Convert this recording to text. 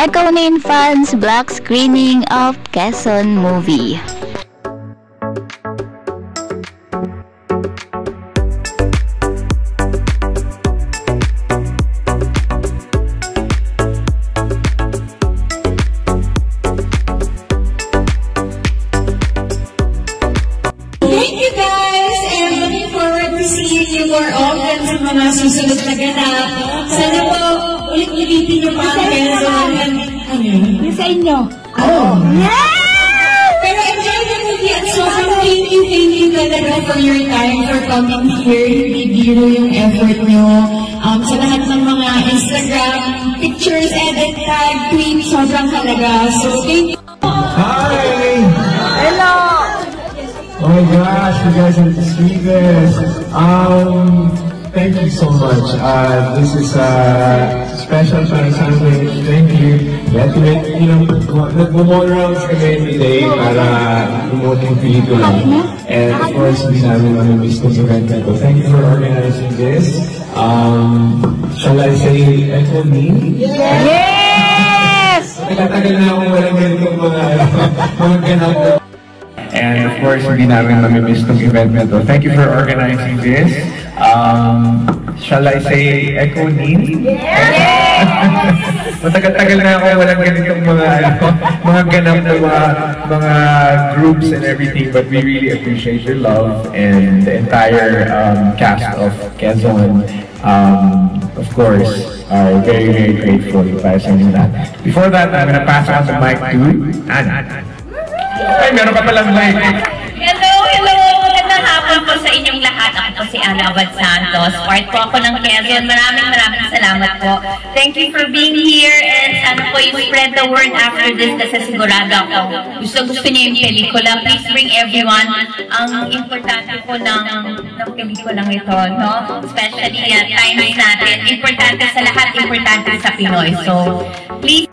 Ekonin fans black screening of Quezon movie. Thank you guys, and looking forward to seeing you more often sa mga susunod na ganap. Sana po, ulit-ulitin nyo pa ang Quezon. Ano yun? Yung sa inyo. Oh! Pero enjoy the movie at sobrang thank you talaga for your time, for coming here. Hindi biro yung effort nyo. Sa lahat ng mga Instagram pictures, edit, tag, tweet, sobrang halaga. So, thank you. Hi! Hello! Oh my gosh, you guys are the sweetest. Thank you so much. This is a special sandwich. Thank you. Nag-rounds kami every day para promote yung pelikula. And of course, hindi namin mamimiss itong event na ito. Thank you for organizing this. Shall I say, Echo Me? Yes! Tagal na akong walang ganitong mga ganap. And of course, hindi namin mamimiss itong event na ito. Thank you for organizing this. Shall I say Echo Ni? Yes! Matagal-tagal na ako walang ganitong mga ganap na mga groups and everything, but we really appreciate your love and the entire cast of Quezon. Of course, are very, very grateful para sa inyo that. Before that, I'm gonna pass on the mic to Ana. Ay, meron pa palang mic. Hello! Magandang hapon po sa inyong lahat. Ako po si Ana Abad Santos. Part po ako ng Quezon. Maraming salamat po. Thank you for being here and sana po i-spread the word after this kasi sigurado ako. Gusto niyo yung pelikula. Please bring everyone. Ang importante po ng pelikulang ito, no? Especially times natin. Importante sa lahat, importante sa Pinoy. So, please